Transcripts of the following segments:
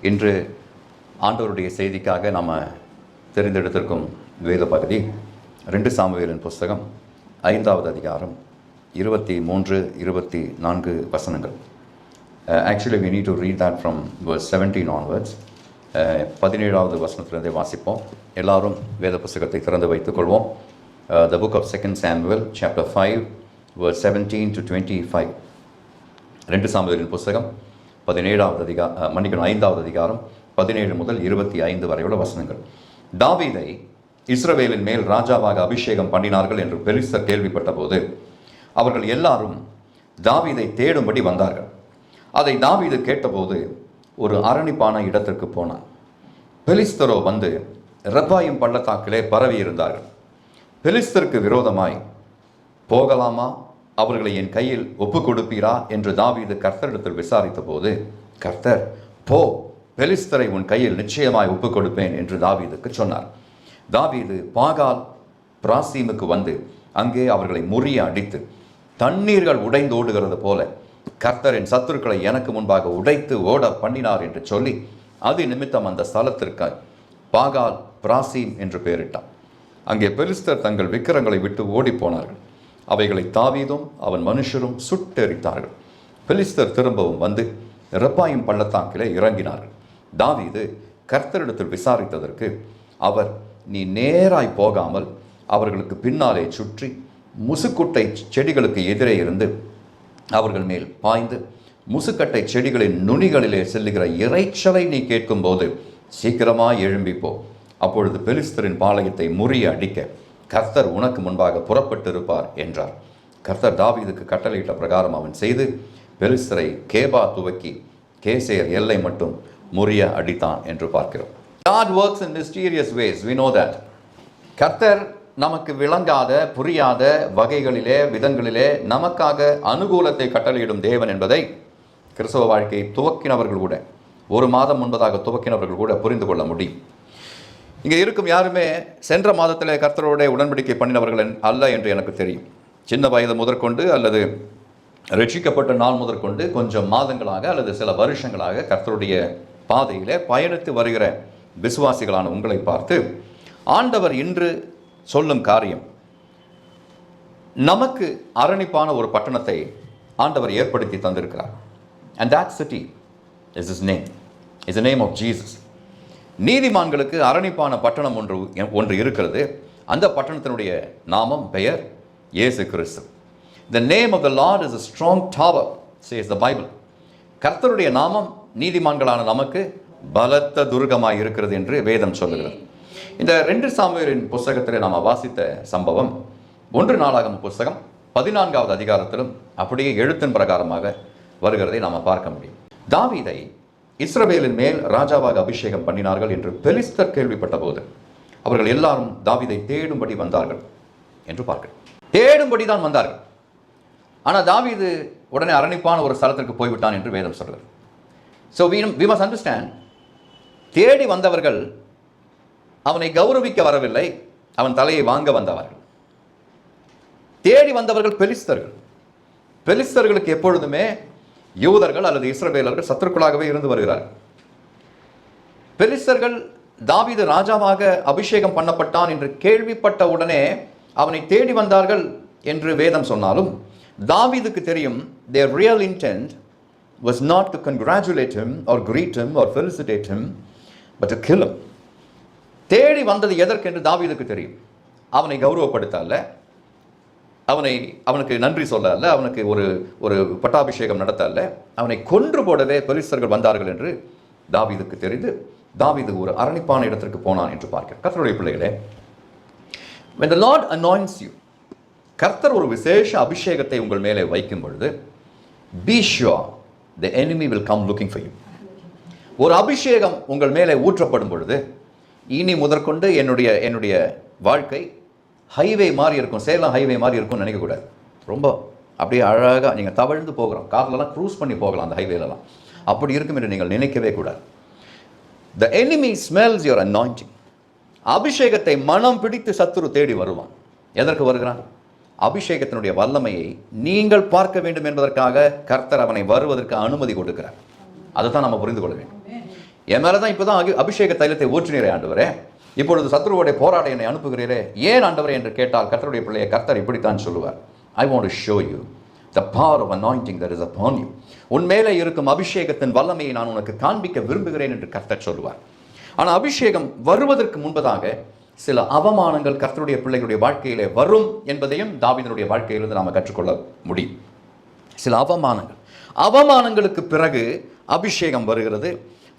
இன்று ஆண்டவருடைய செய்திக்காக நாம் தெரிந்தெடுத்திருக்கும் வேத பகுதி 2 சாமுவேலின் புஸ்தகம் 5வது அதிகாரம் 23-24 வசனங்கள். Actually we need to read that from verse 17 onwards. 17வது வசனத்திலிருந்தே வாசிப்போம். எல்லாரும் வேத புஸ்தகத்தை திறந்து வைத்துக்கொள்வோம். The book of 2 Samuel chapter 5 verse 17 to 25. 2 சாமுவேலின் புஸ்தகம் 5வது அதிகாரம் 17 முதல் 25 வரை உள்ள வசனங்கள். தாவீதை இஸ்ரவேலின் மேல் ராஜாவாக அபிஷேகம் பண்ணினார்கள் என்று பெலிஸ்தர் கேள்விப்பட்ட போது அவர்கள் எல்லாரும் தாவீதை தேடும்படி வந்தார்கள். அதை தாவீது கேட்டபோது ஒரு அரணிப்பான இடத்திற்கு போனான். பெலிஸ்தரோ வந்து ரெப்பாயிம் பள்ளத்தாக்கிலே பரவி இருந்தார்கள். பெலிஸ்தருக்கு விரோதமாய் போகலாமா, அவர்களை என் கையில் ஒப்பு கொடுப்பீரா என்று தாவீது கர்த்தரிடத்தில் விசாரித்த போது கர்த்தர், போ, பெலிஸ்தரை உன் கையில் நிச்சயமாய் ஒப்பு கொடுப்பேன் என்று தாவீதுக்கு சொன்னார். தாவீது பாகால் பிராசீமுக்கு வந்து அங்கே அவர்களை முறிய அடித்து தண்ணீர்கள் உடைந்து ஓடுகிறது போல கர்த்தரின் சத்துருக்களை எனக்கு முன்பாக உடைத்து ஓட பண்ணினார் என்று சொல்லி அது நிமித்தம் அந்த ஸ்தலத்திற்கு பாகால் பிராசீம் என்று பெயரிட்டான். அங்கே பெலிஸ்தர் தங்கள் விக்கிரங்களை விட்டு ஓடி போனார்கள். அவைகளை தாவீதும் அவன் மனுஷரும் சுட்டெரித்தார்கள். பெலிஸ்தர் திரும்பவும் வந்து ரெப்பாயிம் பள்ளத்தாக்கிலே இறங்கினார்கள். தாவீது கர்த்தரிடத்தில் விசாரித்ததற்கு அவர், நீ நேராய் போகாமல் அவர்களுக்கு பின்னாலே சுற்றி முசுக்குட்டை செடிகளுக்கு எதிரே இருந்து அவர்கள் மேல் பாய்ந்து முசுக்கட்டை செடிகளின் நுனிகளிலே செல்லுகிற இறைச்சலை நீ கேட்கும்போது சீக்கிரமாய் எழும்பிப்போ. அப்பொழுது பெலிஸ்தரின் பாளையத்தை முறிய அடிக்க கர்த்தர் உனக்கு முன்பாக புறப்பட்டிருப்பார் என்றார். கர்த்தர் தாவீதுக்கு கட்டளையிட்ட பிரகாரம் அவன் செய்து பெலிஸ்தரை கேபா துவக்கி கேசேர் எல்லை மட்டும் முறிய அடித்தான் என்று பார்க்கிறோம். God works in mysterious ways. We know that. கர்த்தர் நமக்கு விளங்காத புரியாத வகைகளிலே விதங்களிலே நமக்காக அனுகூலத்தை கட்டளையிடும் தேவன் என்பதை கிறிஸ்தவ வாழ்க்கையை துவக்கினவர்கள் கூட, 1 மாதம் முன்பதாக துவக்கினவர்கள் கூட புரிந்து கொள்ள முடியும். இங்கே இருக்கும் யாருமே சென்ற மாதத்தில் கர்த்தரோட உடன்படிக்கை பண்ணினவர்கள் அல்ல என்று எனக்கு தெரியும். சின்ன வயது முதற்கொண்டு அல்லது ரட்சிக்கப்பட்ட நாள் முதற்கொண்டு கொஞ்சம் மாதங்களாக அல்லது சில வருஷங்களாக கர்த்தருடைய பாதையில் பயணித்து வருகிற விசுவாசிகளான உங்களை பார்த்து ஆண்டவர் இன்று சொல்லும் காரியம், நமக்கு அரணிப்பான ஒரு பட்டணத்தை ஆண்டவர் ஏற்படுத்தி தந்திருக்கிறார். And that city is his name. Is the name of Jesus. நீதிமான்களுக்கு அரணிப்பான பட்டணம் ஒன்று இருக்கிறது. அந்த பட்டணத்தினுடைய நாமம், பெயர் இயேசு கிறிஸ்து. The name of the Lord is a strong tower, says the Bible. கர்த்தருடைய நாமம் நீதிமான்களான நமக்கு பலத்த துர்கமாய் இருக்கிறது என்று வேதம் சொல்லுகிறது. இந்த 2 சாமுவேலின் புஸ்தகத்தில் நாம் வாசித்த சம்பவம் 1 நாளாகமம் புஸ்தகம் 14வது அதிகாரத்திலும் அப்படியே எழுத்தின் பிரகாரமாக வருகிறதை நாம் பார்க்க முடியும். தாவீதை இஸ்ரவேலின் மேல் ராஜாவாக அபிஷேகம் பண்ணினார்கள் என்று பெலிஸ்தர் கேள்விப்பட்ட போது அவர்கள் எல்லாரும் தாவீதை தேடும்படி வந்தார்கள் என்று பார்க்கிறோம். தேடும்படி தான் வந்தார்கள். ஆனால் தாவீது உடனே அரணிப்பான ஒரு ஸ்தலத்திற்கு போய்விட்டான் என்று வேதம் சொல்கிறது. ஸோ we must understand, தேடி வந்தவர்கள் அவனை கௌரவிக்க வரவில்லை, அவன் தலையை வாங்க வந்தவர்கள். தேடி வந்தவர்கள் பெலிஸ்தர்கள். பெலிஸ்தர்களுக்கு எப்பொழுதுமே யூதர்கள் அல்லது இஸ்ரவேலர்கள் சத்துருக்களாகவே இருந்து வருகிறார்கள். பெலிஸ்தர்கள் தாவீது ராஜாவாக அபிஷேகம் பண்ணப்பட்டான் என்று கேள்விப்பட்ட உடனே அவனை தேடி வந்தார்கள் என்று வேதம் சொன்னாலும் தாவீதுக்கு தெரியும், their real intent was not to congratulate him or greet him or felicitate him, but to kill him. தேடி வந்தது எதற்கென்று தாவீதுக்கு தெரியும். அவனை கௌரவப்படுத்த அல்ல, அவனுக்கு நன்றி சொல்ல அல்ல, அவனுக்கு ஒரு பட்டாபிஷேகம் நடத்த அல்ல, அவனை கொன்று போடவே பெலிஸ்தர்கள் வந்தார்கள் என்று தாவீதுக்கு தெரிந்து தாவீது ஒரு அரணிப்பான இடத்திற்கு போனான் என்று பார்க்கிறோம். கர்த்தருடைய பிள்ளைகளே, when the Lord anoints you, கர்த்தர் ஒரு விசேஷ அபிஷேகத்தை உங்கள் மேலே வைக்கும் பொழுது be sure the enemy will come looking for you. ஒரு அபிஷேகம் உங்கள் மேலே ஊற்றப்படும் பொழுது இனி முதற்கொண்டு என்னுடைய வாழ்க்கை ஹைவே மாதிரி இருக்கும், சேலம் ஹைவே மாதிரி இருக்கும்னு நினைக்கக்கூடாது. ரொம்ப அப்படியே அழகாக நீங்கள் தவழ்ந்து போகிறோம், கார்லலாம் க்ரூஸ் பண்ணி போகலாம் அந்த ஹைவேலலாம், அப்படி இருக்கும் என்று நீங்கள் நினைக்கவே கூடாது. The enemy smells your anointing. அபிஷேகத்தை மனம் பிடித்து சத்துரு தேடி வருவான். எதற்கு வருகிறான்? அபிஷேகத்தினுடைய வல்லமையை நீங்கள் பார்க்க வேண்டும் என்பதற்காக கர்த்தர் அவனை வருவதற்கு அனுமதி கொடுக்கிறார். அதை தான் நம்ம புரிந்து கொள்ள வேண்டும். என் மேலே தான் இப்போ தான் அபிஷேக தைலத்தை ஊற்றினீரே ஆண்டவரே, இப்பொழுது சத்ருவோடைய போராட என்னை அனுப்புகிறீரே, ஏன் ஆண்டவரே என்று கேட்டால் கர்த்தருடைய பிள்ளையை கர்த்தர் இப்படித்தான் சொல்லுவார். I want to show you the power of anointing that is upon you. உன் மேலே இருக்கும் அபிஷேகத்தின் வல்லமையை நான் உனக்கு காண்பிக்க விரும்புகிறேன் என்று கர்த்தர் சொல்லுவார். ஆனால் அபிஷேகம் வருவதற்கு முன்பதாக சில அவமானங்கள் கர்த்தருடைய பிள்ளைகளுடைய வாழ்க்கையிலே வரும் என்பதையும் தாவீதினுடைய வாழ்க்கையிலிருந்து நாம் கற்றுக்கொள்ள முடியும். சில அவமானங்களுக்கு பிறகு அபிஷேகம் வருகிறது.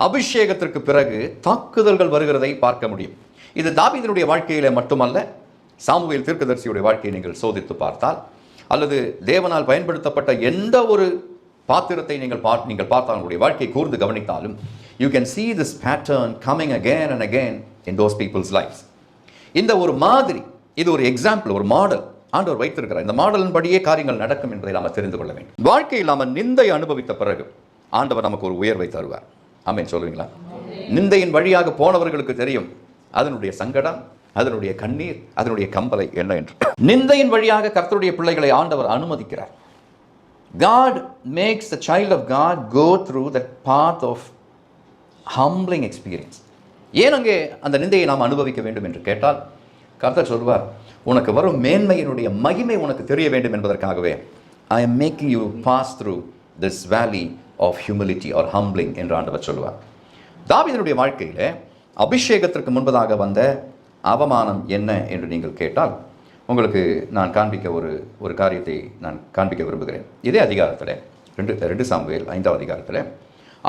அபிஷேகத்திற்கு பிறகு தாக்குதல்கள் வருகிறதை பார்க்க முடியும். இது தாவீதினுடைய வாழ்க்கையிலே மட்டுமல்ல, சாமுவேல் தீர்க்கதரிசியுடைய வாழ்க்கையை நீங்கள் சோதித்து பார்த்தால், அல்லது தேவனால் பயன்படுத்தப்பட்ட எந்த ஒரு பாத்திரத்தை நீங்கள் பார்த்தால், உங்களுடைய வாழ்க்கையை கூர்ந்து கவனித்தாலும், you can see this pattern coming again and again in those people's lives. இந்த ஒரு மாதிரி, இது ஒரு எக்ஸாம்பிள், ஒரு மாடல் ஆண்டவர் வைத்திருக்கிறார். இந்த மாடலின் படியே காரியங்கள் நடக்கும் என்பதை நாம் தெரிந்து கொள்ள வேண்டும். வாழ்க்கையில் நாம் நிந்தை அனுபவித்த பிறகு ஆண்டவர் நமக்கு ஒரு உயர்வை தருவார். ஆமென் சொல்லுவீங்களா? நிந்தையின் வழியாக போனவர்களுக்கு தெரியும் அதனுடைய சங்கடம், அதனுடைய கண்ணீர், அதனுடைய கம்பலை என்ன என்று. நிந்தையின் வழியாக கர்த்தருடைய பிள்ளைகளை ஆண்டவர் அனுமதிக்கிறார். God makes the child of God go through that path of humbling experience. ஏன் அங்கே அந்த நிந்தையை நாம் அனுபவிக்க வேண்டும் என்று கேட்டால், கர்த்தர் சொல்வார், உனக்கு வரும் மேன்மையினுடைய மகிமை உனக்கு தெரிய வேண்டும் என்பதற்காகவே I am making you pass through this valley of humility or humbling என்று ஆண்டவர் சொல்லுவார். தாவீதினுடைய வாழ்க்கையில் அபிஷேகத்திற்கு முன்பதாக வந்த அவமானம் என்ன என்று நீங்கள் கேட்டால், உங்களுக்கு நான் காண்பிக்க ஒரு காரியத்தை நான் காண்பிக்க விரும்புகிறேன். இதே அதிகாரத்தில் 2 சாமுவேல் 5ஆம் அதிகாரத்தில்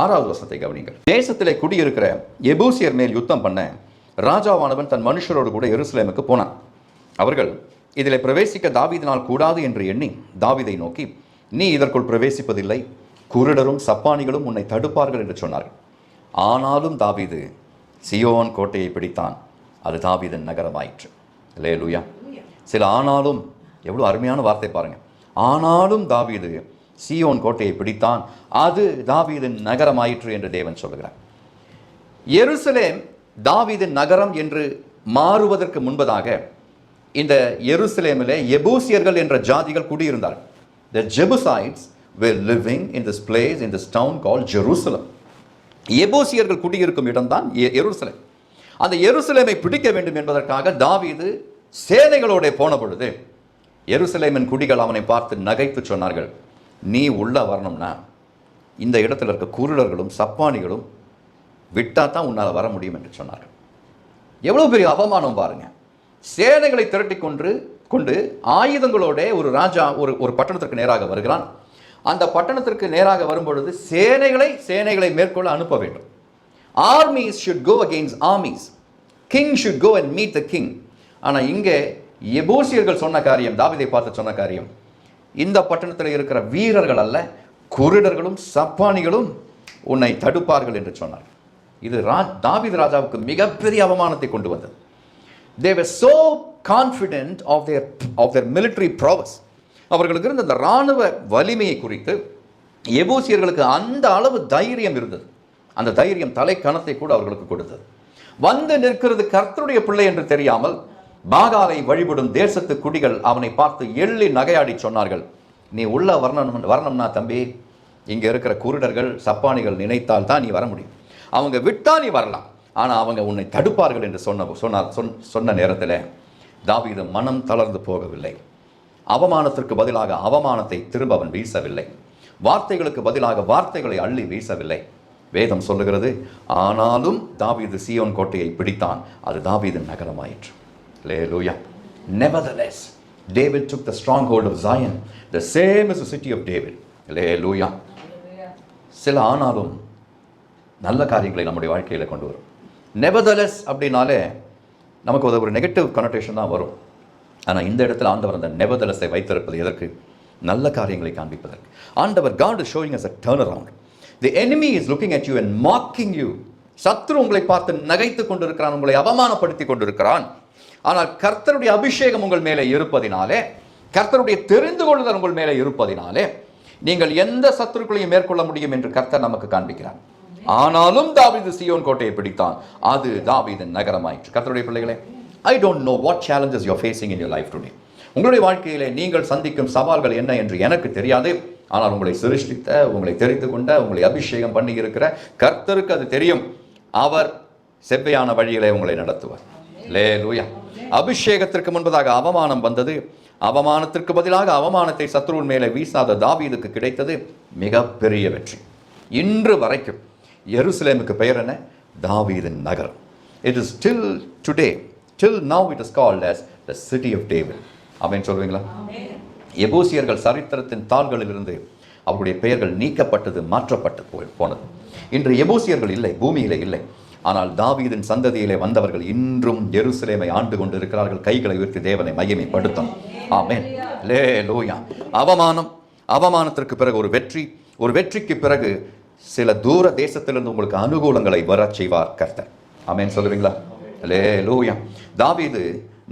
6வது வசனத்தை கவனிங்கள். தேசத்திலே குடியிருக்கிற எபூசியர் மேல் யுத்தம் பண்ண ராஜாவானவன் தன் மனுஷரோடு கூட எருசலேமுக்கு போனான். அவர்கள் இதில் பிரவேசிக்க தாவீதினால் கூடாது என்று எண்ணி தாவீதை நோக்கி, நீ இதற்குள் பிரவேசிப்பதில்லை, குருடரும் சப்பானிகளும் உன்னை தடுப்பார்கள் என்று சொன்னார்கள். ஆனாலும் தாவீது சியோன் கோட்டையை பிடித்தான், அது தாவீதின் நகரமாயிற்று. அல்லேலூயா. சில ஆனாலும், எவ்வளோ அருமையான வார்த்தை பாருங்க. ஆனாலும் தாவீது சியோன் கோட்டையை பிடித்தான், அது தாவீதின் நகரமாயிற்று என்று தேவன் சொல்லுகிறார். எருசலேம் தாவீதின் நகரம் என்று மாறுவதற்கு முன்பதாக இந்த எருசலேமிலே எபூசியர்கள் என்ற ஜாதிகள் குடியிருந்தார்கள். The Jebusites were living in this place, in this town called Jerusalem. எபூசியர்கள் குடியிருக்கும் இடம்தான் எருசலேம். அந்த எருசலேமை பிடிக்க வேண்டும் என்பதற்காக தாவீது சேனைகளோட போன பொழுது எருசலேமின் குடிகள் அவனை பார்த்து நகைத்து சொன்னார்கள், நீ உள்ள வரணும்னா இந்த இடத்துல இருக்க குருடர்களும் சப்பானிகளும் விட்டா தான் உன்னால் வர முடியும் என்று சொன்னார்கள். எவ்வளவு பெரிய அவமானம் பாருங்க. சேனைகளை திரட்டி கொண்டு ஆயுதங்களோட ஒரு ராஜா ஒரு பட்டணத்திற்கு நேராக வருகிறான். அந்த பட்டணத்திற்கு நேராக வரும்பொழுது சேனைகளை மேற்கொள்ள அனுப்ப வேண்டும். Armies should go against armies. King should go and meet the king. ஆனால் இங்கே எபூசியர்கள் சொன்ன காரியம், தாவீதை பார்த்து சொன்ன காரியம், இந்த பட்டணத்தில் இருக்கிற வீரர்கள் அல்ல, குருடர்களும் சப்பானிகளும் உன்னை தடுப்பார்கள் என்று சொன்னார். இது தாவீது ராஜாவுக்கு மிகப்பெரிய அவமானத்தை கொண்டு வந்தது. They were so confident of their military prowess. அவர்களுக்கு இருந்த அந்த இராணுவ வலிமையை குறித்து எபூசியர்களுக்கு அந்த அளவு தைரியம் இருந்தது. அந்த தைரியம் தலை கணத்தை கூட அவர்களுக்கு கொடுத்தது. வந்து நிற்கிறது கர்த்தருடைய பிள்ளை என்று தெரியாமல் பாகாலை வழிபடும் தேசத்து குடிகள் அவனை பார்த்து எள்ளி நகையாடி சொன்னார்கள், நீ உள்ள வரணும்னா தம்பி, இங்கே இருக்கிற குருடர்கள் சப்பானிகள் நினைத்தால் தான் நீ வர முடியும், அவங்க விட்டா நீ வரலாம், ஆனால் அவங்க உன்னை தடுப்பார்கள் என்று சொன்ன நேரத்தில் தாவீது மனம் தளர்ந்து போகவில்லை. அவமானத்திற்கு பதிலாக அவமானத்தை திரும்ப அவன் வீசவில்லை. வார்த்தைகளுக்கு பதிலாக வார்த்தைகளை அள்ளி வீசவில்லை. வேதம் சொல்லுகிறது, ஆனாலும் தாவீது சீயோன் கோட்டையை பிடித்தான், அது தாவீதின் நகரமாயிற்று. Hallelujah. Nevertheless, David took the stronghold of Zion, the same as the city of David. Hallelujah. சில ஆனாலும் நல்ல காரியங்களை நம்முடைய வாழ்க்கையில் கொண்டு வரும். Nevertheless அப்படின்னாலே நமக்கு ஒரு நெகட்டிவ் கனோட்டேஷன் தான் வரும். ஆனால் இந்த இடத்துல ஆண்டவர் அந்த நெவர்தலஸை வைத்திருப்பது எதற்கு? நல்ல காரியங்களை காண்பிப்பதற்கு. ஆண்டவர் God is showing us a turnaround. The enemy is looking at you and mocking you. சத்ரு உங்களை பார்த்து நகைத்து கொண்டிருக்கிறான், உங்களை அவமானப்படுத்தி கொண்டிருக்கிறான். ஆனால் கர்த்தருடைய அபிஷேகம் உங்கள் மேலே இருப்பதினாலே, கர்த்தருடைய தெரிந்து கொள்ளுதல் உங்கள் மேலே இருப்பதினாலே நீங்கள் எந்த சத்துருக்களையும் மேற்கொள்ள முடியும் என்று கர்த்தர் நமக்கு காண்பிக்கிறார். ஆனாலும் தாவீது சீயோன் கோட்டையை பிடித்தான், அது தாவீதின் நகரமாயிற்று. கர்த்தருடைய பிள்ளைகளே, I don't know what challenges you are facing in your life today. உங்களுடைய வாழ்க்கையிலே நீங்கள் சந்திக்கும் சவால்கள் என்ன என்று எனக்கு தெரியாது. ஆனால் உங்களை சிருஷ்டித்த, உங்களை தெரிந்து கொண்ட, உங்களை அபிஷேகம் பண்ணி இருக்கிற கர்த்தருக்கு அது தெரியும். அவர் செவ்வையான வழியிலே உங்களை நடத்துவார். அல்லேலூயா. அபிஷேகத்திற்கு முன்பதாக அவமானம் வந்தது. அவமானத்திற்கு பதிலாக அவமானத்தை சத்ருவின் மேலே வீசாத தாவீதுக்கு கிடைத்தது மிகப்பெரிய வெற்றி. இன்று வரைக்கும் எருசலேமுக்கு பெயர் என்ன? தாவீதின் நகரம். It is till now it is called as the city of David. ஆமென் சொல்வீங்களா? எபூசியர்கள் சரித்திரத்தின் தாள்களிலிருந்து அவருடைய பெயர்கள் நீக்கப்பட்டது, மாற்றப்பட்டு போனது. இன்று எபூசியர்கள் இல்லை, பூமியிலே இல்லை. ஆனால் தாவீதின் சந்ததியிலே வந்தவர்கள் இன்றும் எருசலேமை ஆண்டு கொண்டிருக்கிறார்கள். கைகளை உயர்த்தி தேவனை மகிமைப்படுத்தும். ஆமென். அல்லேலூயா. அவமானத்திற்கு பிறகு ஒரு வெற்றி, ஒரு வெற்றிக்கு பிறகு சில தூர தேசத்திலிருந்து உங்களுக்கு அனுகூலங்களை வரச் செய்வார் கர்த்தர். ஆமென் சொல்லுவீங்களா? அல்லேலூயா. தாவீது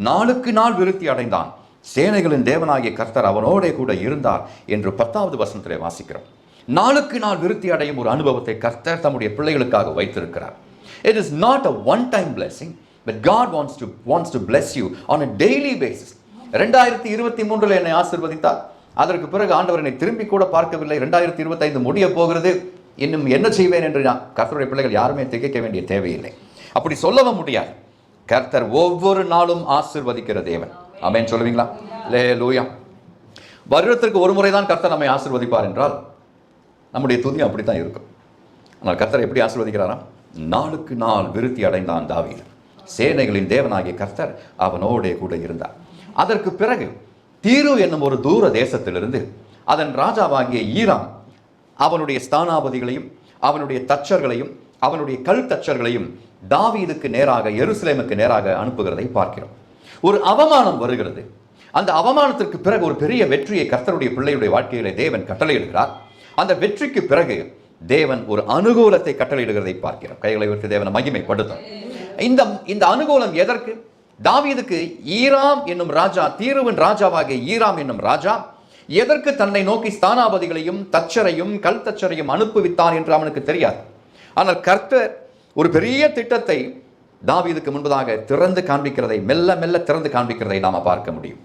நாளுக்கு நாள் விருத்தி அடைந்தான். சேனைகளின் தேவனாகிய கர்த்தர் அவனோட கூட இருந்தார் என்று 10வது வசனத்திலே வாசிக்கிறோம். நாளுக்கு நாள் விருத்தி அடையும் ஒரு அனுபவத்தை கர்த்தர் தம்முடைய பிள்ளைகளுக்காக வைத்திருக்கிறார். It is not a one-time blessing, but God wants to bless you on a daily basis. 2023 என்னை ஆசீர்வதித்தார். அதற்கு பிறகு ஆண்டவர் என்னை திரும்பி கூட பார்க்கவில்லை. 2025 முடிய போகிறது, இன்னும் என்ன செய்வேன் என்று கர்த்தருடைய பிள்ளைகள் யாருமே திகைக்க வேண்டிய தேவையில்லை. அப்படி சொல்லவும் முடியாது. கர்த்தர் ஒவ்வொரு நாளும் ஆசீர்வதிக்கிற தேவன். ஆமென் சொல்லுவீங்களா? அல்லேலூயா. வருடத்திற்கு ஒரு முறை தான் கர்த்தர் நம்மை ஆசீர்வதிப்பார் என்றால் நம்முடைய துதி அப்படித்தான் இருக்கும். ஆனால் கர்த்தர் எப்படி ஆசீர்வதிக்கிறாராம்? நாளுக்கு நாள் விருத்தி அடைந்தான் தாவீது. சேனைகளின் தேவனாகிய கர்த்தர் அவனோடே கூட இருந்தார். அதற்கு பிறகு தீரு என்னும் ஒரு தூர தேசத்திலிருந்து அதன் ராஜாவாகிய ஈராம் அவனுடைய ஸ்தானாபதிகளையும் அவனுடைய தச்சர்களையும் அவனுடைய கல் தச்சர்களையும் தாவீதுக்கு நேராக, எருசலேமுக்கு நேராக அனுப்புகிறதை பார்க்கிறோம். ஒரு அவமானம் வருகிறது. அந்த அவமானத்திற்கு பிறகு ஒரு பெரிய வெற்றியை கர்த்தருடைய பிள்ளையுடைய வாழ்க்கையிலே தேவன் கட்டளையிடுகிறார். அந்த வெற்றிக்கு பிறகு தேவன் ஒரு அனுகூலத்தை கட்டளையிடுகிறதை பார்க்கிறோம். கைகளை உயர்த்தி தேவனை மகிமைப்படுத்தும். இந்த அனுகூலம் எதற்கு? தாவீதுக்கு ஈராம் என்னும் ராஜா, தீருவின் ராஜாவாகிய ஈராம் என்னும் ராஜா எதற்கு தன்னை நோக்கி ஸ்தானாபதிகளையும் தச்சரையும் கல் தச்சரையும் அனுப்புவித்தான் என்று அவனுக்கு தெரியாது. ஆனால் கர்த்தர் ஒரு பெரிய திட்டத்தை தாவீதுக்கு முன்பதாக திறந்து காண்பிக்கிறதை, மெல்ல மெல்ல திறந்து காண்பிக்கிறதை நாம பார்க்க முடியும்.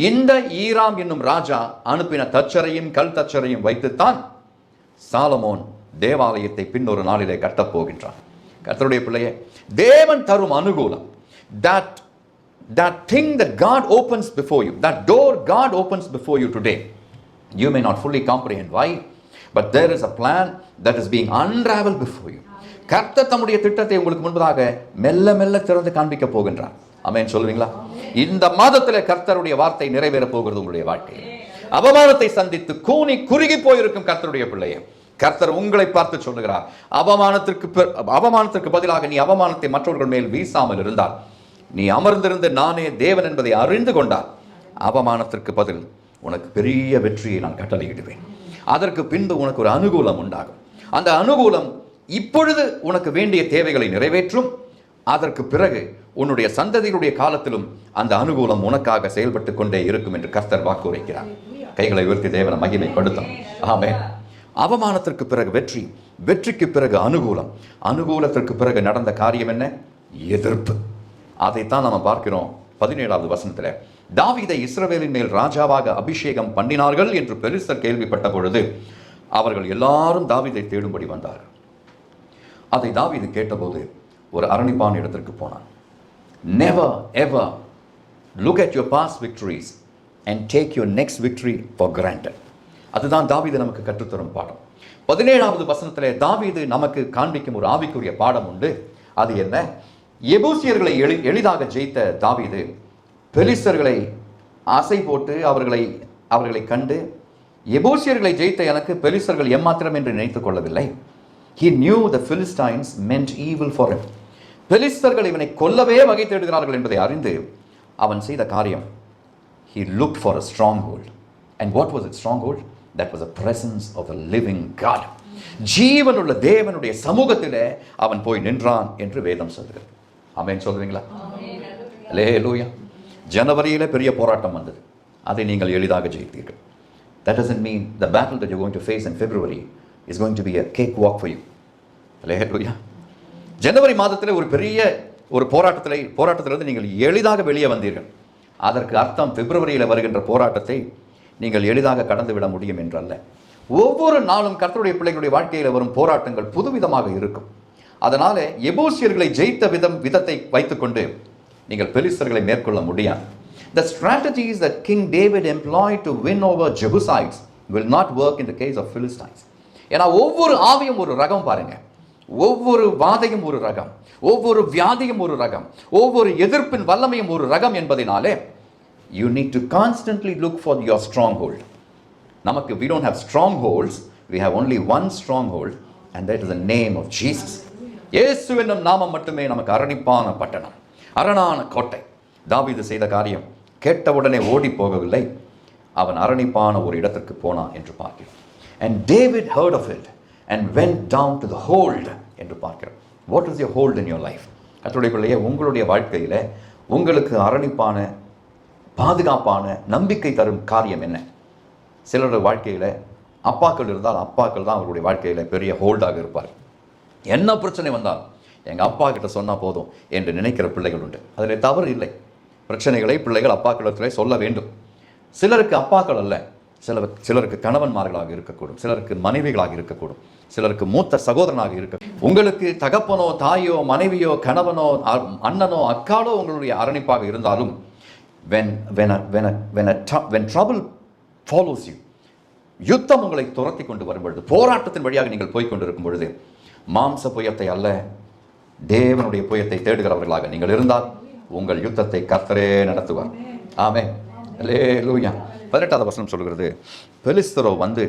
இந்த ஈராம் என்னும் ராஜா அனுப்பின தச்சரையும் கல் தச்சரையும் வைத்துத்தான் சாலமோன் தேவாலயத்தை பின்னொரு நாளிலே கட்டப் போகின்றான். கர்த்தருடைய பிள்ளையே, தேவன் தரும் அனுகூலம், that thing that God opens before you, that door God opens before you today, you may not fully comprehend why, but there is a plan that is being unraveled before you. கர்த்தர் தம்முடைய திட்டத்தை உங்களுக்கு முன்பதாக மெல்ல மெல்ல திறந்து காண்பிக்க போகின்றார். ஆமென் சொல்லுவீங்களா? இந்த மாதத்திலே கர்த்தருடைய வார்த்தை நிறைவேற போகிறது உங்களுடைய வாழ்க்கையில். அவமானத்தை சந்தித்து கூனி குறுகி போயிருக்கும் கர்த்தருடைய பிள்ளையே, கர்த்தர் உங்களை பார்த்து சொல்லுகிறார், அவமானத்திற்கு பதிலாக நீ அவமானத்தை மற்றவர்கள் மேல் வீசாமல் இருந்தால், நீ அமர்ந்திருந்து நானே தேவன் என்பதை அறிந்து கொண்டால், அவமானத்திற்கு பதில் உனக்கு பெரிய வெற்றியை நான் கட்டளையிடுவேன். அதற்கு பின்பு உனக்கு ஒரு அனுகூலம் உண்டாகும். அந்த அனுகூலம் இப்பொழுது உனக்கு வேண்டிய தேவைகளை நிறைவேற்றும். அதற்கு பிறகு உன்னுடைய சந்ததியுடைய காலத்திலும் அந்த அனுகூலம் உனக்காக செயல்பட்டு கொண்டே இருக்கும் என்று கர்த்தர் வாக்குரைக்கிறார். கைகளை உயர்த்தி தேவனை மகிமைப்படுத்தும். ஆமென். அவமானத்திற்கு பிறகு வெற்றி, வெற்றிக்கு பிறகு அனுகூலம், அனுகூலத்திற்கு பிறகு நடந்த காரியம் என்ன? எதிர்ப்பு. அதைத்தான் நாம் பார்க்கிறோம் 17வது வசனத்தில். தாவீதை இஸ்ரவேலின் மேல் ராஜாவாக அபிஷேகம் பண்ணினார்கள் என்று பெலிஸ்தர் கேள்விப்பட்ட பொழுது அவர்கள் எல்லாரும் தாவீதை தேடும்படி வந்தார்கள். அதை தாவீது கேட்டபோது ஒரு அரணிப்பான இடத்திற்கு போனான். Never ever look at your past victories and take your next victory for granted. அதுதான் தாவீது நமக்கு கற்றுத்தரும் பாடம். 17வது வசனத்திலே தாவீது நமக்கு காண்பிக்கும் ஒரு ஆவிக்குரிய பாடம் உண்டு. அது என்ன? எபூசியர்களை எளிதாக ஜெயித்த தாவீது பெலிஸ்தர்களை ஆசை போட்டு அவர்களை கண்டு, எபூசியர்களை ஜெயித்த எனக்கு பெலிஸ்தர்கள் எம்மாத்திரம் என்று நினைத்துக் கொள்ளவில்லை. He knew the Philistines meant evil for him. பெலிஸ்தர்கள் இவனை கொல்லவே வகை தேடுகிறார்கள் என்பதை அறிந்து அவன் செய்த காரியம், he looked for a stronghold. And what was its stronghold? That was the presence of the living God. ஜீவனுள்ள தேவனுடைய சமூகத்திலே அவன் போய் நின்றான் என்று வேதம் சொல்கிறது. ஆமென் சொல்றீங்களா? அல்லேலூயா. ஜனவரியிலே பெரிய போராட்டம் வந்தது. அதை நீங்கள் எளிதாக ஜெயித்தீர்கள். That doesn't mean the battle that you're going to face in February is going to be a cakewalk for you. Hallelujah. ஜனவரி மாதத்தில் ஒரு பெரிய ஒரு போராட்டத்திலிருந்து நீங்கள் எளிதாக வெளியே வந்தீர்கள். அதற்கு அர்த்தம் பிப்ரவரியில் வருகின்ற போராட்டத்தை நீங்கள் எளிதாக கடந்து விட முடியும் என்றல்ல. ஒவ்வொரு நாளும் கர்த்தருடைய பிள்ளைகளுடைய வாழ்க்கையில் வரும் போராட்டங்கள் புதுவிதமாக இருக்கும். அதனால எபூசியர்களை ஜெயித்த விதத்தை வைத்துக்கொண்டு நீங்கள் பெலிஸ்தர்களை மேற்கொள்ள முடியாது. The strategies that King David employed to win over Jebusites will not work in the case of Philistines. ஏன்னா ஒவ்வொரு ஆவியும் ஒரு ரகம் பாருங்க, ஒவ்வொரு வாதையும் ஒரு ரகம், ஒவ்வொரு வியாதியும் ஒரு ரகம், ஒவ்வொரு எதிர்ப்பின் வல்லமையும் ஒரு ரகம் என்பதனாலே you need to constantly look for your stronghold. நமக்கு we don't have strongholds, we have only one stronghold, and that is the name of Jesus. இயேசு என்னும் நாமம் மட்டுமே நமக்கு அரணிப்பான பட்டணம், அரணான கோட்டை. தாவீது செய்த காரியம் கேட்டவுடனே ஓடி போகவில்லை, அவன் அரணிப்பான ஒரு இடத்திற்கு போனான் என்று பார்க்கிறோம். And David heard of it and went down to the hold என்று பார்க்கிறோம். What is your hold in your life? கர்த்தருடைய பிள்ளையே, உங்களுடைய வாழ்க்கையில் உங்களுக்கு அரணிப்பான பாதுகாப்பான நம்பிக்கை தரும் காரியம் என்ன? சிலருடைய வாழ்க்கையில் அப்பாக்கள் இருந்தால் அப்பாக்கள் தான் அவர்களுடைய வாழ்க்கையில் பெரிய ஹோல்டாக இருப்பார். என்ன பிரச்சனை வந்தால் எங்கள் அப்பா கிட்ட சொன்னால் போதும் என்று நினைக்கிற பிள்ளைகள் உண்டு. அதில் தவறு இல்லை. பிரச்சனைகளை பிள்ளைகள் அப்பாக்களிடத்தில் சொல்ல வேண்டும். சிலருக்கு அப்பாக்கள் அல்ல, சிலருக்கு கணவன்மார்களாக இருக்கக்கூடும், சிலருக்கு மனைவிகளாக இருக்கக்கூடும், சிலருக்கு மூத்த சகோதரனாக இருக்க. உங்களுக்கு தகப்பனோ தாயோ மனைவியோ கணவனோ அண்ணனோ அக்காலோ உங்களுடைய அரணிப்பாக இருந்தாலும் when trouble follows you, யுத்தம் உங்களை துரத்தி கொண்டு வரும் பொழுது, போராட்டத்தின் வழியாக நீங்கள் போய்கொண்டிருக்கும் பொழுது, மாம்ச புயத்தை அல்ல தேவனுடைய புயத்தை தேடுகிறவர்களாக நீங்கள் இருந்தால் உங்கள் யுத்தத்தை கர்த்தரே நடத்துவார். ஆமென், அல்லேலூயா. 18வது வசனம் சொல்கிறது, பெலிஸ்தரோ வந்து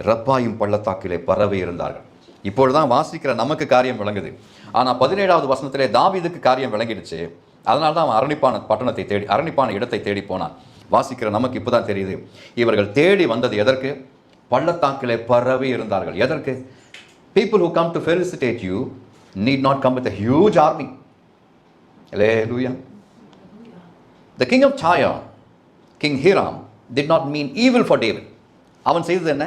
ரப்பாயும் பள்ளத்தாக்கிலே பரவி இருந்தார்கள். இப்பொழுதுதான் வாசிக்கிற நமக்கு காரியம் விளங்குது. ஆனால் 17வது வசனத்திலே தாவீதுக்கு காரியம் விளங்கிடுச்சு. அதனால தான் அவன் அரணிப்பான இடத்தை தேடி போனான். வாசிக்கிற நமக்கு இப்போதான் தெரியுது, இவர்கள் தேடி வந்தது எதற்கு? பள்ளத்தாக்கிலே பரவி இருந்தார்கள். எதற்கு? People who come to felicitate you need not come with a huge army. Hallelujah. The king of Tyre, King Hiram, did not mean evil for David. அவன் செய்தது என்ன?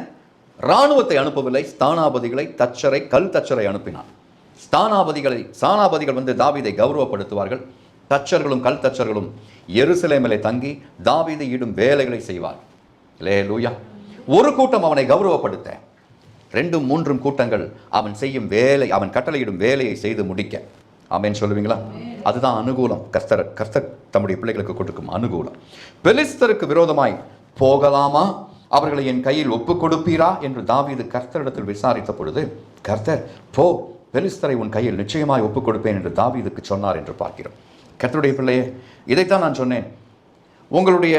இராணுவத்தை அனுப்பவில்லை, ஸ்தானாபதிகளை, கல் தச்சரை அனுப்பினான். ஸ்தானாபதிகள் வந்து தாவீதை கௌரவப்படுத்துவார்கள். தச்சர்களும் கல் தச்சர்களும் எருசலேமிலே தங்கி தாவீதை இடும் வேலைகளை செய்வார். ஹல்லேலூயா. ஒரு கூட்டம் அவனை கௌரவப்படுத்த, 2-3 கூட்டங்கள் அவன் செய்யும் வேலை, அவன் கட்டளையிடும் வேலையை செய்து முடிக்க. ஆமென் சொல்லுவீங்களா? அதுதான் அனுகூலம். கர்த்தர் தம்முடைய பிள்ளைகளுக்கு கொடுக்கும் அனுகூலம். பெலிஸ்தருக்கு விரோதமாய் போகலாமா, அவர்களை என் கையில் ஒப்புக் கொடுப்பீரா என்று தாவீது கர்த்தரிடத்தில் விசாரித்த பொழுது, கர்த்தர் போ, பெலிஸ்தரை உன் கையில் நிச்சயமாய் ஒப்புக் கொடுப்பேன் என்று தாவீதுக்கு சொன்னார் என்று பார்க்கிறோம். கர்த்தருடைய பிள்ளையே, இதைத்தான் நான் சொன்னேன். உங்களுடைய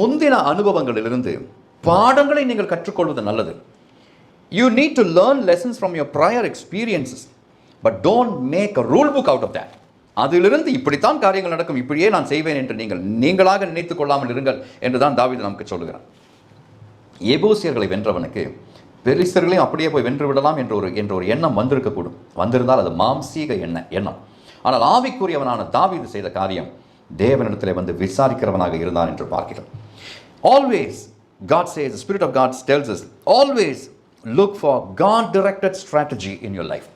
முந்தின அனுபவங்களிலிருந்து பாடங்களை நீங்கள் கற்றுக்கொள்வது நல்லது. You need to learn lessons from your prior experiences, but don't make a rule book out of that. அதிலிருந்து இப்படித்தான் காரியங்கள் நடக்கும், இப்படியே நான் செய்வேன் என்று நீங்களாக நினைத்துக் கொள்ளாமல் இருங்கள் என்று தான் தாவீது நமக்கு சொல்லுகிறார். எபூசியர்களை வென்றவனுக்கு பெலிஸ்தர்களையும் அப்படியே போய் வென்று விடலாம் என்ற ஒரு எண்ணம் வந்திருக்கக்கூடும். வந்திருந்தால் அது மாம்சீக எண்ணம். ஆனால் ஆவிக்குரியவனான தாவீது செய்த காரியம் தேவனிடத்திலே வந்து விசாரிக்கிறவனாக இருந்தான் என்று பார்க்கிறோம். Always God says, the Spirit of God tells us, always look for God directed strategy in your life.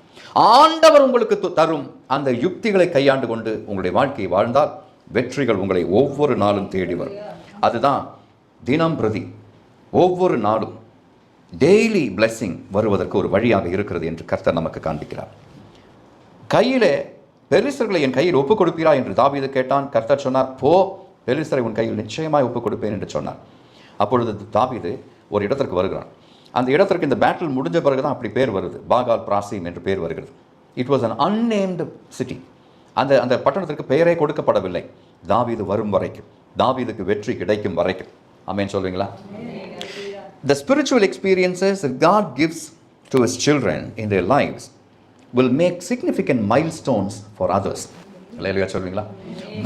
ஆண்டவர் உங்களுக்கு தரும் அந்த யுக்திகளை கையாண்டு கொண்டு உங்களுடைய வாழ்க்கையை வாழ்ந்தால் வெற்றிகள் உங்களை ஒவ்வொரு நாளும் தேடி வரும். அதுதான் தினம் பிரதி ஒவ்வொரு நாளும் டெய்லி பிளெஸிங் வருவதற்கு ஒரு வழியாக இருக்கிறது என்று கர்த்தர் நமக்கு காண்பிக்கிறார். கையிலே பெலிஸ்தர்களை என் கையில் ஒப்புக் கொடுப்பீரா என்று தாவீது கேட்டான். கர்த்தர் சொன்னார், போ, பெலிஸ்தரை உன் கையில் நிச்சயமாய் ஒப்புக் கொடுப்பேன் என்று சொன்னார். அப்பொழுது தாவீது ஒரு இடத்திற்கு வருகிறான். அந்த இடத்திற்கு இந்த பேட்டில் முடிஞ்ச பிறகு தான் அப்படி பேர் வருது, பாகால் பிராசீம் என்று பேர் வருகிறது. It was an unnamed city. அந்த பட்டணத்திற்கு பெயரே கொடுக்கப்படவில்லை தாவீது வரும் வரைக்கும், தாவீதுக்கு வெற்றி கிடைக்கும் வரைக்கும். ஆமென் சொல்வீங்களா? The spiritual experiences that God gives to his children in their lives will make significant milestones for others. அல்லேலூயா சொல்வீங்களா?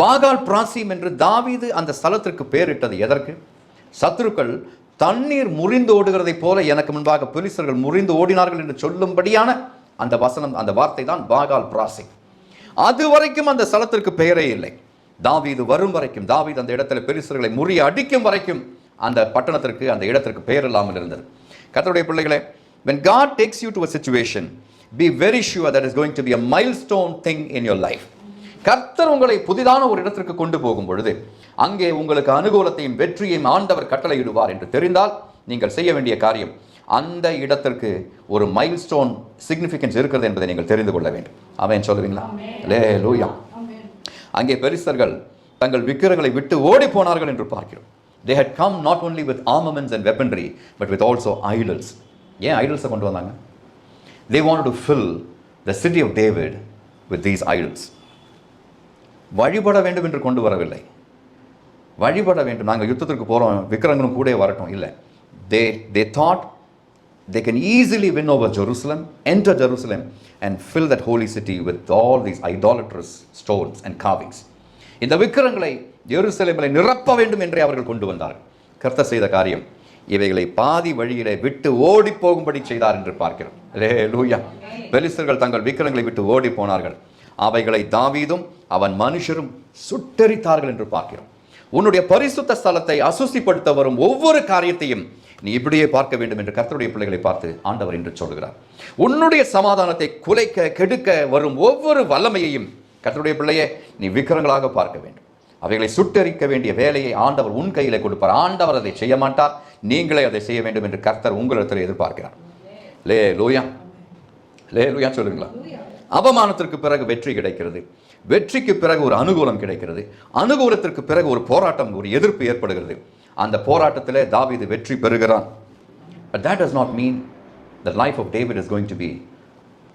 பாகால் பிராசீம் என்று தாவீது அந்த ஸ்தலத்திற்கு பெயரிட்டது எதற்கு? சத்துருக்கள் தண்ணீர் முறிந்து ஓடுகிறதை போல எனக்கு முன்பாக பெலிஸ்தர்கள் முறிந்து ஓடினார்கள் என்று சொல்லும்படியான அந்த வசனம், அந்த வார்த்தை தான் பாகால் பிராசீம். அது வரைக்கும் அந்த ஸ்தலத்திற்கு பெயரே இல்லை. தாவீது வரும் வரைக்கும், தாவீது அந்த இடத்துல பெலிஸ்தர்களை முறிய அடிக்கும் வரைக்கும் அந்த பட்டணத்திற்கு, அந்த இடத்திற்கு பெயர் இல்லாமல் இருந்தது. கர்த்தருடைய பிள்ளைகளே, when God takes you to a situation, be very sure that is going to be a milestone thing in your life. கர்த்தர் உங்களை புதிதான ஒரு இடத்திற்கு கொண்டு போகும் பொழுது அங்கே உங்களுக்கு அனுகூலத்தையும் வெற்றியையும் ஆண்டவர் கட்டளையிடுவார் என்று தெரிந்தால் நீங்கள் செய்ய வேண்டிய காரியம், அந்த இடத்திற்கு ஒரு மைல்ஸ்டோன் சிக்னிஃபிகன்ஸ் இருக்கிறது என்பதை நீங்கள் தெரிந்து கொள்ள வேண்டும். ஆமென் சொல்லுவீங்களா? அல்லேலூயா. அங்கே பெலிஸ்தர்கள் தங்கள் விக்கிரங்களை விட்டு ஓடி போனார்கள் என்று பார்க்கிறோம். They had come not only with armaments and weaponry but with also idols. ஏன் ஐடல்ஸை கொண்டு வந்தாங்க? They wanted to fill the city of David with these idols. வழிபட வேண்டும் என்று கொண்டு வரவில்லை. வழிபட வேண்டும், நாங்கள் யுத்தத்திற்கு போகிறோம், விக்கிரங்களும் கூட வரட்டும், இல்லை. They thought they can easily win over Jerusalem, enter Jerusalem and fill that holy city with all these idolatrous stones and carvings. இந்த விக்கிரங்களை எருசலேமில் நிரப்ப வேண்டும் என்றே அவர்கள் கொண்டு வந்தார்கள். கர்த்தர் செய்த காரியம், இவைகளை பாதி வழியிலே விட்டு ஓடி போகும்படி செய்தார் என்று பார்க்கிறோம். அல்லேலூயா. பெலிஸ்தர்கள் தங்கள் விக்கிரங்களை விட்டு ஓடி போனார்கள். அவைகளை தாவீதும் அவன் மனுஷரும் சுட்டெரித்தார்கள் என்று பார்க்கிறோம். உன்னுடைய பரிசுத்த ஸ்தலத்தை அசுசிப்படுத்த வரும் ஒவ்வொரு காரியத்தையும் நீ இப்படியே பார்க்க வேண்டும் என்று கர்த்தருடைய பிள்ளைகளை பார்த்து ஆண்டவர் என்று சொல்கிறார். உன்னுடைய சமாதானத்தை குலைக்க கெடுக்க வரும் ஒவ்வொரு வல்லமையையும் கர்த்தருடைய பிள்ளையே நீ விக்கிரங்களாக பார்க்க வேண்டும். அவைகளை சுட்டெரிக்க வேண்டிய வேலையை ஆண்டவர் உன் கையில் கொடுப்பார். ஆண்டவர் அதை செய்ய மாட்டார், நீங்களே அதை செய்ய வேண்டும் என்று கர்த்தர் உங்களிடத்தில் எதிர்பார்க்கிறார். அல்லேலூயா. அல்லேலூயா சொல்லுங்களா? அவமானத்திற்கு பிறகு வெற்றி கிடைக்கிறது, வெற்றிக்கு பிறகு ஒரு அனுகூலம் கிடைக்கிறது, அனுகூலத்திற்கு பிறகு ஒரு போராட்டம், ஒரு எதிர்ப்பு ஏற்படுகிறது. அந்த போராட்டத்திலே தாவீது வெற்றி பெறுகிறான். But that does not mean the life of David is going to be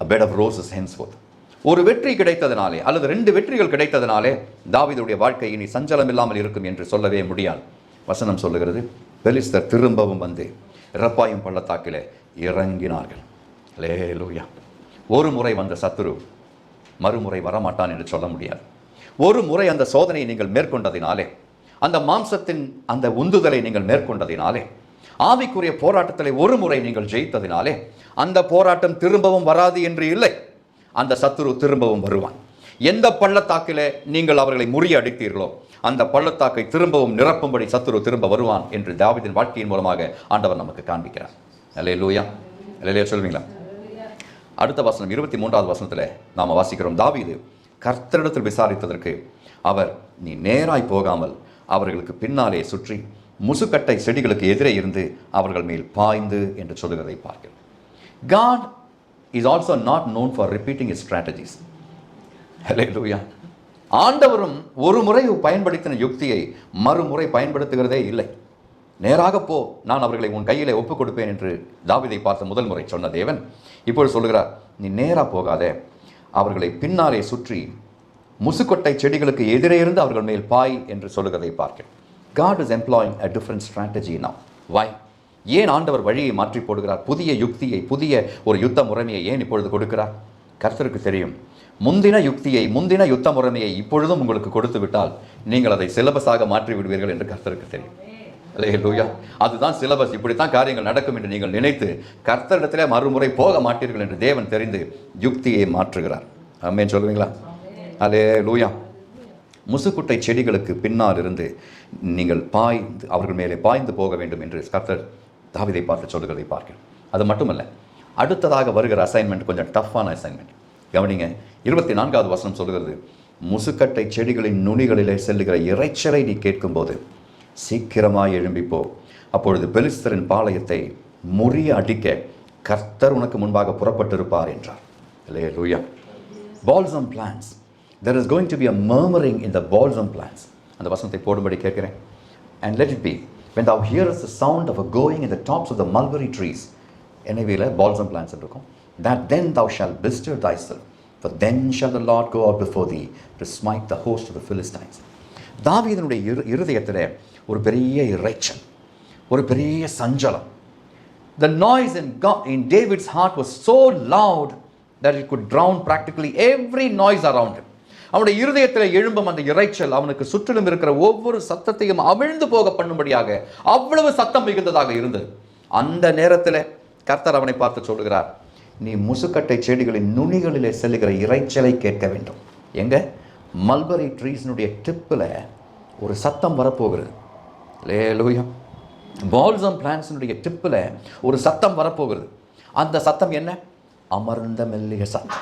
a bed of roses henceforth. ஒரு வெற்றி கிடைத்ததனாலே அல்லது 2 வெற்றிகள் கிடைத்ததனாலே தாவீதுடைய வாழ்க்கை இனி சஞ்சலம் இல்லாமல் இருக்கும் என்று சொல்லவே முடியாது. வசனம் சொல்லுகிறது, பெலிஸ்தர் திரும்பவும் வந்து இரப்பாயும் பள்ளத்தாக்கிலே இறங்கினார்கள். அல்லேலூயா. ஒரு முறை வந்த சத்துரு மறுமுறை வரமாட்டான் என்று சொல்ல முடியாது. ஒரு முறை அந்த சோதனையை நீங்கள் மேற்கொண்டதினாலே, அந்த மாம்சத்தின் அந்த உந்துதலை நீங்கள் மேற்கொண்டதினாலே, ஆவிக்குரிய போராட்டத்தில் ஒரு முறை நீங்கள் ஜெயித்ததினாலே அந்த போராட்டம் திரும்பவும் வராது என்று இல்லை. அந்த சத்துரு திரும்பவும் வருவான். எந்த பள்ளத்தாக்கிலே நீங்கள் அவர்களை முறியடித்தீர்களோ அந்த பள்ளத்தாக்கை திரும்பவும் நிரப்பும்படி சத்துரு திரும்ப வருவான் என்று தாவீதின் வாழ்க்கையின் மூலமாக ஆண்டவர் நமக்கு காண்பிக்கிறார். அல்லேலூயா. அல்லேலூயா சொல்வீங்களா? அடுத்த வசனம் 23வது வசனத்தில் நாம் வாசிக்கிறோம், தாவீது கர்த்தரிடத்தில் விசாரித்ததற்கு அவர், நீ நேராய் போகாமல் அவர்களுக்கு பின்னாலே சுற்றி முசுக்கட்டை செடிகளுக்கு எதிரே இருந்து அவர்கள் மேல் பாய்ந்து என்று சொல்லுகிறதை பார்க்கிறோம். God is also not known for repeating his strategies. Hallelujah. ஆண்டவரும் ஒரு முறை பயன்படுத்தின யுக்தியை மறுமுறை பயன்படுத்துகிறதே இல்லை. நேராக போ, நான் அவர்களை உன் கையிலே ஒப்புக் கொடுப்பேன் என்று தாவீதை பார்த்த முதல் முறை சொன்ன தேவன் இப்பொழுது சொல்லுகிறார், நீ நேராக போகாத, அவர்களை பின்னாலே சுற்றி முசுக்கொட்டை செடிகளுக்கு எதிரே இருந்து அவர்கள் மேல் பாய் என்று சொல்லுகிறதை பார்க்கிறேன். God is employing a different strategy now. Why? ஏன் ஆண்டவர் வழியை மாற்றி போடுகிறார்? புதிய யுக்தியை, புதிய ஒரு யுத்த முறைமையை ஏன் இப்பொழுது கொடுக்கிறார்? கர்த்தருக்கு தெரியும், முந்தின யுக்தியை, முந்தின யுத்த முறைமையை இப்பொழுதும் உங்களுக்கு கொடுத்து விட்டால் நீங்கள் அதை சிலபஸாக மாற்றி விடுவீர்கள் என்று கர்த்தருக்கு தெரியும். அல்லேலூயா. அதுதான் சிலபஸ், இப்படித்தான் காரியங்கள் நடக்கும் என்று நீங்கள் நினைத்து கர்த்தரிடத்திலே மறுமுறை போக மாட்டீர்கள் என்று தேவன் தெரிந்து யுக்தியை மாற்றுகிறார். ஆமென் சொல்லுவீங்களா? அல்லேலூயா. முசுக்குட்டை செடிகளுக்கு பின்னால் இருந்து நீங்கள் பாய்ந்து அவர்கள் மேலே பாய்ந்து போக வேண்டும் என்று கர்த்தர் தாவீதை பார்த்து சொல்லுகிறதை பார்க்கிறோம். அது மட்டுமல்ல, அடுத்ததாக வருகிற அசைன்மெண்ட் கொஞ்சம் டஃப்பான அசைன்மெண்ட். கவனிங்க, 24வது வசனம் சொல்லுகிறது, முசுக்கட்டை செடிகளின் நுனிகளிலே செல்லுகிற இறைச்சலை நீ கேட்கும்போது சீக்கிரமாய் எழும்பிப்போ, அப்பொழுது பெலிஸ்தரின் பாளையத்தை முறிய அடிக்க கர்த்தர் உனக்கு முன்பாக புறப்பட்டிருப்பார் என்றார். அல்லேலூயா. balsam plants, there is going to be a murmuring in the balsam plants. அந்த வசனத்தை போடும்படி கேட்கிறேன். And let it be, when thou hearest the sound of a going in the tops of the mulberry trees, NIV-ல balsam plants இருக்கும், that then thou shalt bestir thyself, for then shall the Lord go out before thee to smite the host of the Philistines. தாவீதினுடைய இருதயத்திலே ஒரு பெரிய இரைச்சல், ஒரு பெரிய சஞ்சலம். The noise in David's heart was so loud that it could drown practically every noise around him. அவனுடைய இருதயத்தில் எழும்பும் அந்த இரைச்சல் அவனுக்கு சுற்றிலும் இருக்கிற ஒவ்வொரு சத்தத்தையும் அவிழ்ந்து போக பண்ணும்படியாக அவ்வளவு சத்தம் மிகுந்ததாக இருந்தது. அந்த நேரத்தில் கர்த்தர் அவனை பார்த்து சொல்லுகிறார், நீ முசுக்கட்டை செடிகளின் நுனிகளிலே செல்லுகிற இரைச்சலை கேட்க வேண்டும். எங்க? மல்பரி ட்ரீஸ்னுடைய டிப்பில் ஒரு சத்தம் வரப்போகிறது. அல்லேலூயா. பால்சம் பிளான்ட்ஸினுடைய டிப்பில் ஒரு சத்தம் வரப்போகிறது. அந்த சத்தம் என்ன? அமர்ந்த மெல்லிய சத்தம்.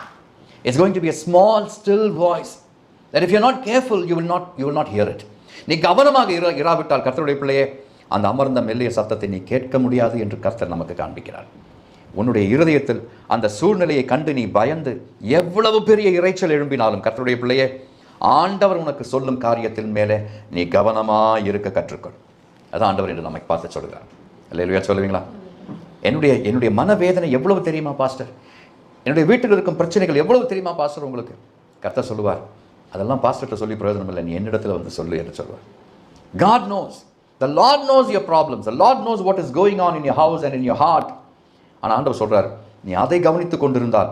It's going to be a small still voice that if you're not careful you will not hear it. நீ கவனமாக இராவிட்டால் கர்த்தருடைய பிள்ளையே, அந்த அமர்ந்த மெல்லிய சத்தத்தை நீ கேட்க முடியாது என்று கர்த்தர் நமக்கு காண்பிக்கிறார். உன்னுடைய இருதயத்தில் அந்த சூழ்நிலையை கண்டு நீ பயந்து எவ்வளவு பெரிய இரைச்சல் எழும்பினாலும் கர்த்தருடைய பிள்ளையே, ஆண்டவர் உனக்கு சொல்லும் காரியத்தின் மேலே நீ கவனமாக இருக்க கற்றுக்கொள். அதான் ஆண்டவர் என்று நம்மை பார்த்து சொல்கிறார். அல்லேலூயா சொல்லுவீங்களா? என்னுடைய மனவேதனை எவ்வளவு தெரியுமா பாஸ்டர்? என்னுடைய வீட்டில் இருக்கும் பிரச்சனைகள் எவ்வளவு தெரியுமா பாஸ்டர் உங்களுக்கு? கர்த்தர் சொல்லுவார், அதெல்லாம் பாஸ்டர்கிட்ட சொல்லி பிரயோஜனம் இல்லை, நீ என்னிடத்தில் வந்து சொல்லு என்று சொல்லுவார். God knows. The Lord knows your problems. The Lord knows what is going on in your house and in your heart. ஆனால் ஆண்டவர் சொல்றார், நீ அதை கவனித்துக் கொண்டிருந்தால்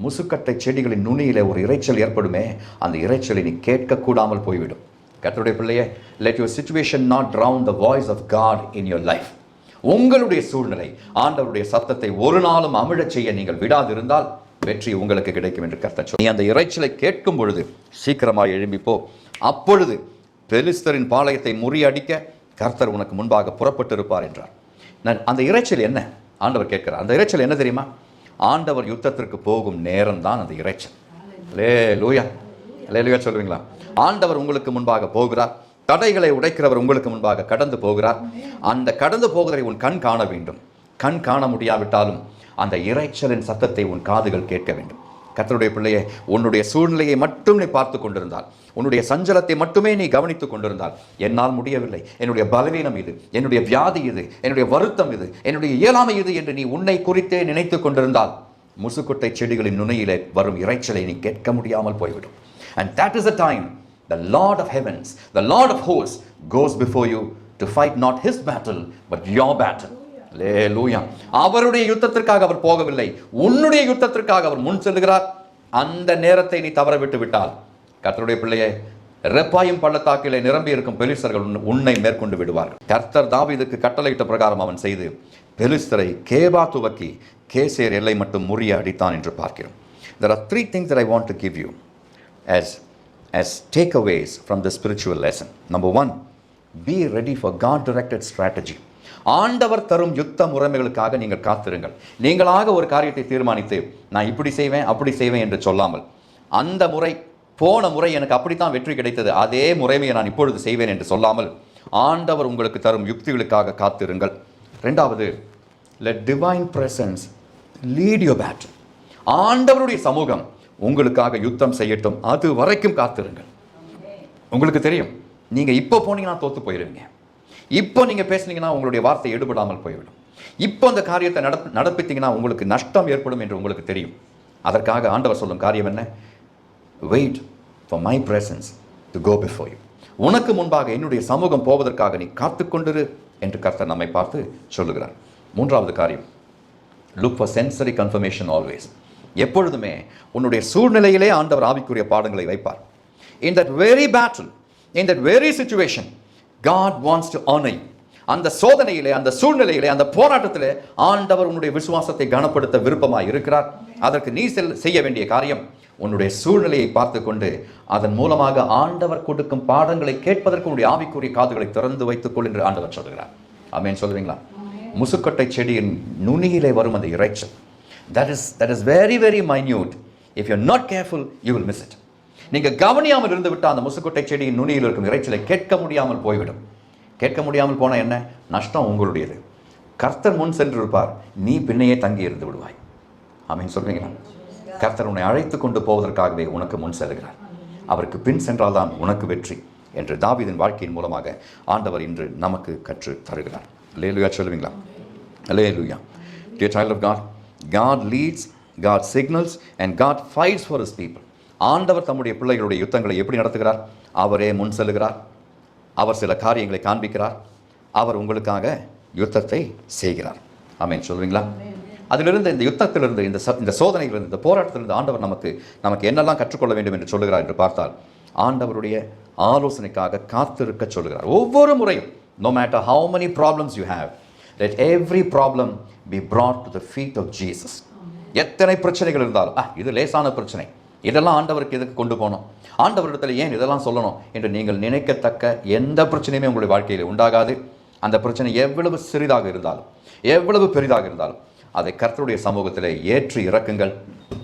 முசுக்கட்டை செடிகளின் நுனியிலே ஒரு இரைச்சல் ஏற்படுமே, அந்த இரைச்சலை நீ கேட்கக்கூடாமல் போய்விடும். கர்த்தருடைய பிள்ளையே, let your situation not drown the voice of God in your life. உங்களுடைய சூழ்நிலை ஆண்டவருடைய சத்தத்தை ஒரு நாளும் அமிழச் செய்ய நீங்கள் விடாதிருந்தால் வெற்றி உங்களுக்கு கிடைக்கும் என்று கர்த்தர் சொன்னார். நீ அந்த இரைச்சலை கேட்கும் பொழுது சீக்கிரமாக எழும்பிப்போ, அப்பொழுது பெலிஸ்தரின் பாளையத்தை முறியடிக்க கர்த்தர் உனக்கு முன்பாக புறப்பட்டு இருப்பார் என்றார். அந்த இரைச்சல் என்ன? ஆண்டவர் கேட்கிறார். அந்த இரைச்சல் என்ன தெரியுமா? ஆண்டவர் யுத்தத்திற்கு போகும் நேரம் தான் அந்த இரைச்சல். அல்லேலூயா, அல்லேலூயா சொல்லுவீங்களா? ஆண்டவர் உங்களுக்கு முன்பாக போகிறார். தடைகளை உடைக்கிறவர் உங்களுக்கு முன்பாக கடந்து போகிறார். அந்த கடந்து போகிறதை உன் கண் காண வேண்டும். கண் காண முடியாவிட்டாலும் அந்த இரைச்சலின் சத்தத்தை உன் காதுகள் கேட்க வேண்டும். கர்த்தருடைய பிள்ளையே, உன்னுடைய சூழ்நிலையை மட்டும் நீ பார்த்து கொண்டிருந்தால், உன்னுடைய சஞ்சலத்தை மட்டுமே நீ கவனித்துக் கொண்டிருந்தால், என்னால் முடியவில்லை, என்னுடைய பலவீனம் இது, என்னுடைய வியாதி இது, என்னுடைய வருத்தம் இது, என்னுடைய இயலாமை இது என்று நீ உன்னை குறித்தே நினைத்து கொண்டிருந்தால் முசுக்குட்டை செடிகளின் நுனியிலே வரும் இரைச்சலை நீ கேட்க முடியாமல் போய்விடும். And that is the time the Lord of heavens, the Lord of hosts goes before you to fight not his battle but your battle. அல்லேலூயா. அவருடைய யுத்தத்திற்காக அவர் போகவில்லை, உன்னுடைய யுத்தத்திற்காக அவர் முன் செல்கிறார். அந்த நேரத்தை நீ தவற விட்டு விட்டால் கர்த்தருடைய பிள்ளையே, ரெப்பாயும் பள்ளத்தாக்கிலே நிரம்பி இருக்கும் பெலிஸ்தர்கள் உன்னை மேற்கொண்டு விடுவார்கள். கர்த்தர் தாவீதுக்கு கட்டளையிட்ட பிரகாரம் அவன் செய்து பெலிஸ்தரை கேபா துவக்கி கேசேர் எல்லை மட்டும் முறிய அடித்தான் என்று பார்க்கிறோம். There are 3 things that I want to give you as takeaways from the spiritual lesson. Number 1, be ready for God-directed strategy. ஆண்டவர் தரும் யுத்த முறைமைகளுக்காக நீங்கள் காத்திருங்கள். நீங்களாக ஒரு காரியத்தை தீர்மானித்து நான் இப்படி செய்வேன் அப்படி செய்வேன் என்று சொல்லாமல், அந்த முறை போன முறை எனக்கு அப்படித்தான் வெற்றி கிடைத்தது, அதே முறைமையை நான் இப்பொழுது செய்வேன் என்று சொல்லாமல், ஆண்டவர் உங்களுக்கு தரும் யுக்திகளுக்காக காத்திருங்கள். 2வது, let divine presence lead your battle. ஆண்டவருடைய சமூகம் உங்களுக்காக யுத்தம் செய்யட்டும், அது வரைக்கும் காத்திருங்கள். உங்களுக்கு தெரியும், நீங்கள் இப்போ போனீங்கன்னா தோத்து போயிடுவீங்க. இப்போ நீங்கள் பேசுனீங்கன்னா உங்களுடைய வார்த்தை எடுபடாமல் போய்விடும். இப்போ அந்த காரியத்தை நடப்பித்தீங்கன்னா உங்களுக்கு நஷ்டம் ஏற்படும் என்று உங்களுக்கு தெரியும். அதற்காக ஆண்டவர் சொல்லும் காரியம் என்ன? Wait for my presence to go before you. உனக்கு முன்பாக என்னுடைய சமூகம் போவதற்காக நீ காத்துக்கொண்டிரு என்று கர்த்தர் நம்மை பார்த்து சொல்லுகிறார். 3வது காரியம், look for sensory confirmation always. எப்பொழுதுமே உன்னுடைய சூழ்நிலையிலே ஆண்டவர் ஆவிக்குரிய பாடங்களை வைப்பார். In that very battle, in that very situation, God wants to honor you. அந்த சோதனையிலே, அந்த சூழ்நிலையிலே, அந்த போராட்டத்திலே ஆண்டவர் உன்னுடைய விசுவாசத்தை கனப்படுத்த விருப்பமாக இருக்கிறார். அதற்கு நீ செய்ய வேண்டிய காரியம், உன்னுடைய சூழ்நிலையை பார்த்து கொண்டு அதன் மூலமாக ஆண்டவர் கொடுக்கும் பாடங்களை கேட்பதற்கு உன்னுடைய ஆவிக்குரிய காதுகளை திறந்து வைத்துக்கொள் என்று ஆண்டவர் சொல்கிறார். ஆமென் சொல்லுவீங்களா? முசுக்கட்டை செடியின் நுனியிலே வரும் அந்த இரைச்சல், that is very very minute. If you're not careful, you will miss it. நீங்கள் கவனியாமல் இருந்து விட்டால் அந்த முசுக்கொட்டை செடியின் நுனியில் இருக்கும் இரைச்சலை கேட்க முடியாமல் போய்விடும். கேட்க முடியாமல் போனால் என்ன நஷ்டம்? உங்களுடையது. கர்த்தர் முன் சென்று இருப்பார், நீ பின்னையே தங்கி இருந்து விடுவாய். ஆமென் சொல்வீங்களா? கர்த்தர் உன்னை அழைத்து கொண்டு போவதற்காகவே உனக்கு முன் செல்கிறார். அவருக்கு பின் சென்றால்தான் உனக்கு வெற்றி என்று தாவீதின் வாழ்க்கையின் மூலமாக ஆண்டவர் இன்று நமக்கு கற்று தருகிறார். அல்லேலூயா சொல்லுவீங்களா? அல்லேலூயா. Dear child of God, God leads, God signals and God fights for his people. ஆண்டவர் தம்முடைய பிள்ளைகளுடைய யுத்தங்களை எப்படி நடத்துகிறார்? அவரே முன் செல்கிறார். அவர் சில காரியங்களை காண்பிக்கிறார். அவர் உங்களுக்காக யுத்தத்தை செய்கிறார். ஆமென் சொல்வீங்களா? அதிலிருந்து, இந்த யுத்தத்திலிருந்து, இந்த சோதனையிலிருந்து, இந்த போராட்டத்திலிருந்து ஆண்டவர் நமக்கு என்னெல்லாம் கற்றுக்கொள்ள வேண்டும் என்று சொல்லுகிறார் என்று பார்த்தால், ஆண்டவருடைய ஆலோசனைக்காக காத்திருக்க சொல்லுகிறார். ஒவ்வொரு முறையும், no matter how many problems you have, let every problem be brought to the feet of Jesus. எத்தனை பிரச்சனைகள் இருந்தாலும், இது லேசான பிரச்சனை, இதெல்லாம் ஆண்டவருக்கு எதுக்கு கொண்டு போகணும், ஆண்டவரிடத்தில் ஏன் இதெல்லாம் சொல்லணும் என்று நீங்கள் நினைக்கத்தக்க எந்த பிரச்சனையுமே உங்களுடைய வாழ்க்கையில் உண்டாகாது. அந்த பிரச்சனை எவ்வளவு சிறிதாக இருந்தாலும், எவ்வளவு பெரிதாக இருந்தாலும், அதை கர்த்தருடைய சமூகத்தில் ஏற்றி இறக்குங்கள்.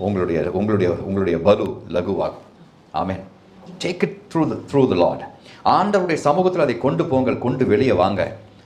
உங்களுடைய பலு லகுவாகும். Amen. Take it through the Lord. ஆண்டவருடைய சமூகத்தில் அதை கொண்டு போங்கள், கொண்டு வெளியே வாங்க.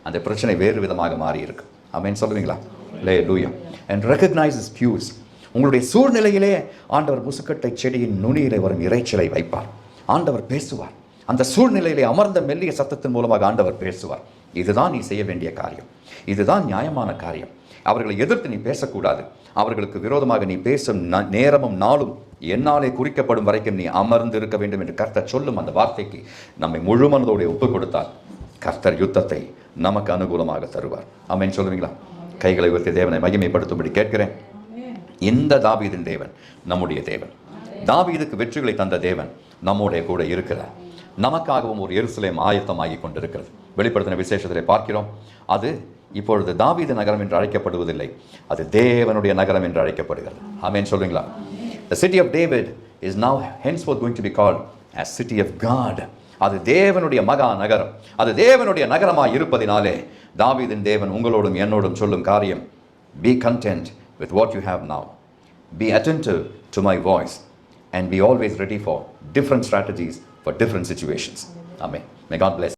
அந்த பிரச்சனை வேறு விதமாக மாறி இருக்கு. ஆமென் சொல்லுவீங்களா? Hallelujah. And recognise is cues. உங்களுடைய சூழ்நிலையிலே ஆண்டவர் முசுக்கட்டை செடியின் நுனியிலே வரும் இறைச்சலை வைப்பார். ஆண்டவர் பேசுவார். அந்த சூழ்நிலையிலே அமர்ந்த மெல்லிய சத்தத்தின் மூலமாக ஆண்டவர் பேசுவார். இதுதான் நீ செய்ய வேண்டிய காரியம், இதுதான் நியாயமான காரியம். அவர்களை எதிர்த்து நீ பேசக்கூடாது. அவர்களுக்கு விரோதமாக நீ பேசும் நேரமும் நாளும் என்னாலே குறிக்கப்படும் வரைக்கும் நீ அமர்ந்து இருக்க வேண்டும் என்று கர்த்தர் சொல்லும் அந்த வார்த்தைக்கு நம்மை முழு மனதோடு ஒப்புக் கொடுத்தால் கர்த்தர் யுத்தத்தை நமக்கு அனுகூலமாக தருவார். ஆமென் சொல்லுவீங்களா? கைகளை உயர்த்தி தேவனை மகிமைப்படுத்தும்படி கேட்கிறேன். இந்த தாவீதின் தேவன் நம்முடைய தேவன். தாவீதுக்கு வெற்றிகளை தந்த தேவன் நம்முடைய கூட இருக்கிறார். நமக்காகவும் ஒரு எருசலேம் ஆயத்தமாகி கொண்டிருக்கிறது. வெளிப்படுத்தின விசேஷத்திலே பார்க்கிறோம். அது இப்பொழுது தாவீது நகரம் என்று அழைக்கப்படுவதில்லை, அது தேவனுடைய நகரம் என்று அழைக்கப்படுகிறது. ஆமென் சொல்லுங்களா? The city of David is now henceforth going to be called as city of God. அது தேவனுடைய மகா நகரம். அது தேவனுடைய நகரமாய் இருப்பதினாலே தாவீதின் தேவன் உங்களோடும் என்னோடும் சொல்லும் காரியம், be content with what you have now. Be attentive to my voice and be always ready for different strategies for different situations. Amen. May God bless.